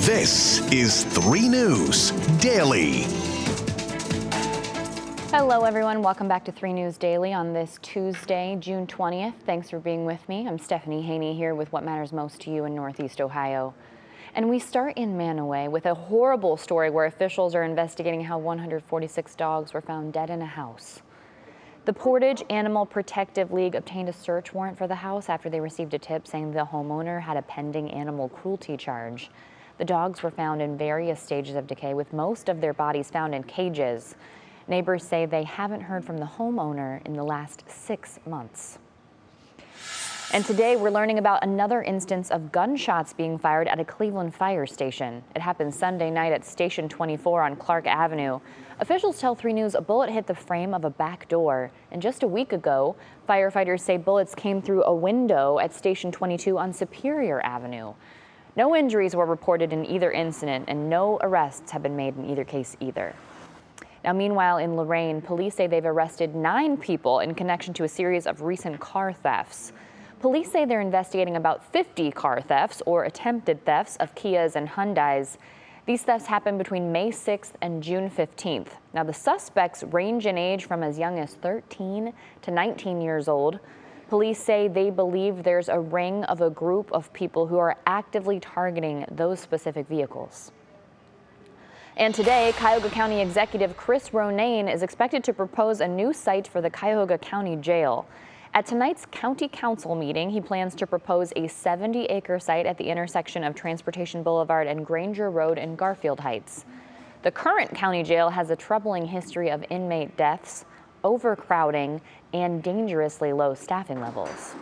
This is 3 News Daily. Hello everyone, welcome back to 3 News Daily on this Tuesday, June 20th. Thanks for being with me. I'm Stephanie Haney here with what matters most to you in Northeast Ohio. And we start in Mantua with a horrible story where officials are investigating how 146 dogs were found dead in a house. The Portage Animal Protective League obtained a search warrant for the house after they received a tip saying the homeowner had a pending animal cruelty charge. The dogs were found in various stages of decay, with most of their bodies found in cages. Neighbors say they haven't heard from the homeowner in the last 6 months. And today we're learning about another instance of gunshots being fired at a Cleveland fire station. It happened Sunday night at Station 24 on Clark Avenue. Officials tell 3 News a bullet hit the frame of a back door. And just a week ago, firefighters say bullets came through a window at Station 22 on Superior Avenue. No injuries were reported in either incident, and no arrests have been made in either case either. Now, meanwhile, in Lorain, police say they've arrested 9 people in connection to a series of recent car thefts. Police say they're investigating about 50 car thefts or attempted thefts of Kias and Hyundais. These thefts happened between May 6th and June 15th. Now, the suspects range in age from as young as 13 to 19 years old. Police say they believe there's a ring of a group of people who are actively targeting those specific vehicles. And today, Cuyahoga County Executive Chris Ronaine is expected to propose a new site for the Cuyahoga County Jail. At tonight's County Council meeting, he plans to propose a 70-acre site at the intersection of Transportation Boulevard and Granger Road in Garfield Heights. The current county jail has a troubling history of inmate deaths, overcrowding, and dangerously low staffing levels.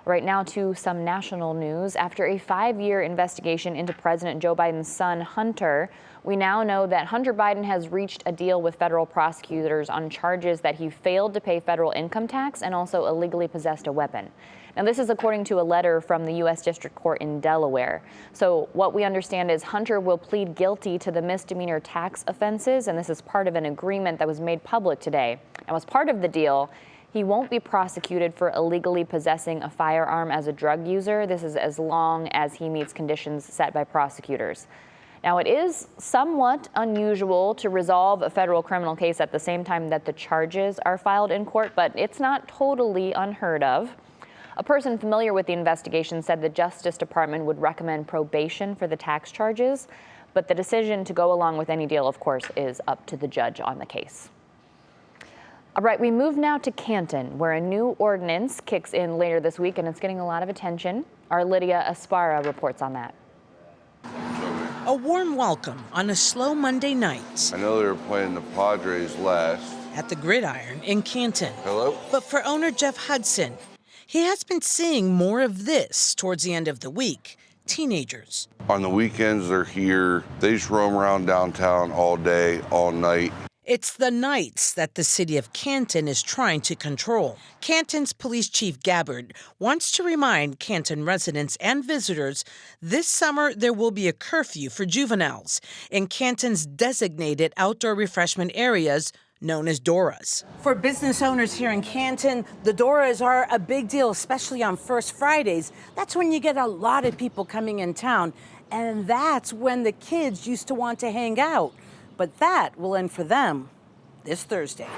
Right now to some national news. After a 5-year investigation into President Joe Biden's son, Hunter, we now know that Hunter Biden has reached a deal with federal prosecutors on charges that he failed to pay federal income tax and also illegally possessed a weapon. Now, this is according to a letter from the U.S. District Court in Delaware. So what we understand is Hunter will plead guilty to the misdemeanor tax offenses, and this is part of an agreement that was made public today. And as part of the deal, he won't be prosecuted for illegally possessing a firearm as a drug user. This is as long as he meets conditions set by prosecutors. Now, it is somewhat unusual to resolve a federal criminal case at the same time that the charges are filed in court, but it's not totally unheard of. A person familiar with the investigation said the Justice Department would recommend probation for the tax charges, but the decision to go along with any deal, of course, is up to the judge on the case. All right, we move now to Canton, where a new ordinance kicks in later this week, and it's getting a lot of attention. Our Lydia Aspara reports on that. A warm welcome on a slow Monday night. I know they were playing the Padres last. At the Gridiron in Canton. Hello? But for owner Jeff Hudson, he has been seeing more of this towards the end of the week. Teenagers. On the weekends, they're here. They just roam around downtown all day, all night. It's the nights that the city of Canton is trying to control. Canton's Police Chief Gabbard wants to remind Canton residents and visitors this summer there will be a curfew for juveniles in Canton's designated outdoor refreshment areas known as DORAs. For business owners here in Canton, the DORAs are a big deal, especially on First Fridays. That's when you get a lot of people coming in town, and that's when the kids used to want to hang out. But that will end for them this Thursday.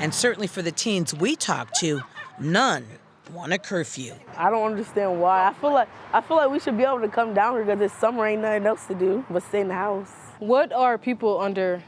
And certainly for the teens we talked to, none want a curfew. I don't understand why. I feel like we should be able to come down here because this summer ain't nothing else to do but stay in the house. What are people under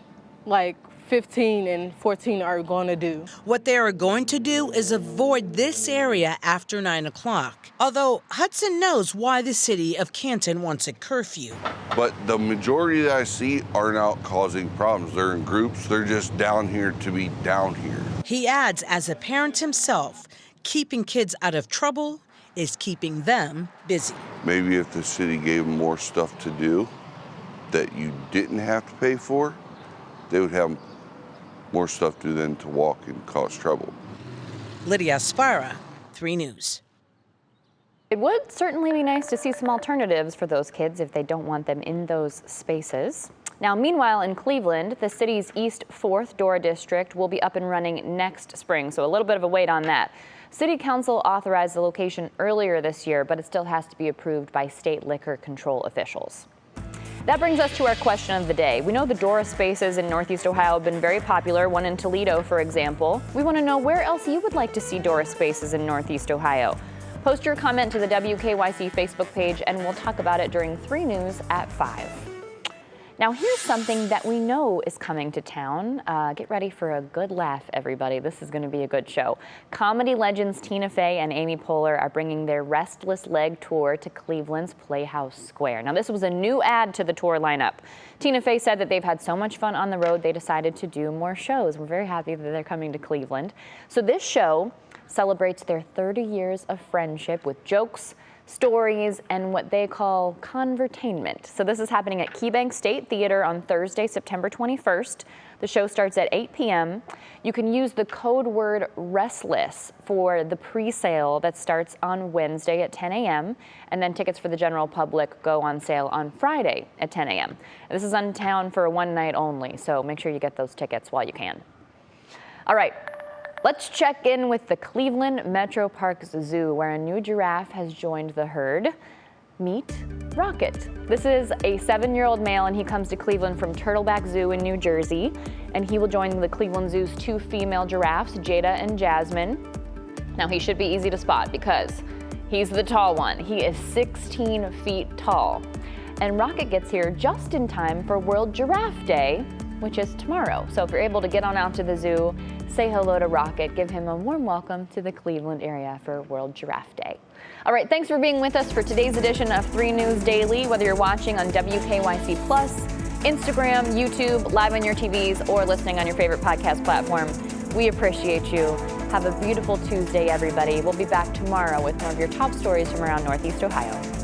like 15 and 14 are going to do? What they are going to do is avoid this area after 9 o'clock. Although Hudson knows why the city of Canton wants a curfew. But the majority that I see aren't out causing problems. They're in groups. They're just down here to be down here. He adds, as a parent himself, keeping kids out of trouble is keeping them busy. Maybe if the city gave them more stuff to do that you didn't have to pay for, they would have more stuff to do than to walk and cause trouble. Lydia Aspara, 3 News. It would certainly be nice to see some alternatives for those kids if they don't want them in those spaces. Now, meanwhile, in Cleveland, the city's East 4th DORA district will be up and running next spring, so a little bit of a wait on that. City Council authorized the location earlier this year, but it still has to be approved by state liquor control officials. That brings us to our question of the day. We know the DORA spaces in Northeast Ohio have been very popular, one in Toledo, for example. We want to know where else you would like to see DORA spaces in Northeast Ohio. Post your comment to the WKYC Facebook page, and we'll talk about it during 3 News at 5. Now here's something that we know is coming to town. Get ready for a good laugh, everybody. This is going to be a good show. Comedy legends Tina Fey and Amy Poehler are bringing their Restless Leg Tour to Cleveland's Playhouse Square. Now this was a new add to the tour lineup. Tina Fey said that they've had so much fun on the road, they decided to do more shows. We're very happy that they're coming to Cleveland. So this show celebrates their 30 years of friendship with jokes, stories, and what they call convertainment. So this is happening at KeyBank State Theater on Thursday, September 21st. The show starts at 8 p.m. You can use the code word RESTLESS for the pre-sale that starts on Wednesday at 10 a.m. and then tickets for the general public go on sale on Friday at 10 a.m. This is on town for one night only, so make sure you get those tickets while you can. All right. Let's check in with the Cleveland Metro Parks Zoo, where a new giraffe has joined the herd. Meet Rocket. This is a 7-year-old male, and he comes to Cleveland from Turtleback Zoo in New Jersey, and he will join the Cleveland Zoo's 2 female giraffes, Jada and Jasmine. Now, he should be easy to spot because he's the tall one. He is 16 feet tall. And Rocket gets here just in time for World Giraffe Day, which is tomorrow. So if you're able to get on out to the zoo, say hello to Rocket, give him a warm welcome to the Cleveland area for World Giraffe Day. All right, thanks for being with us for today's edition of 3 News Daily. Whether you're watching on WKYC+, Instagram, YouTube, live on your TVs, or listening on your favorite podcast platform, we appreciate you. Have a beautiful Tuesday, everybody. We'll be back tomorrow with more of your top stories from around Northeast Ohio.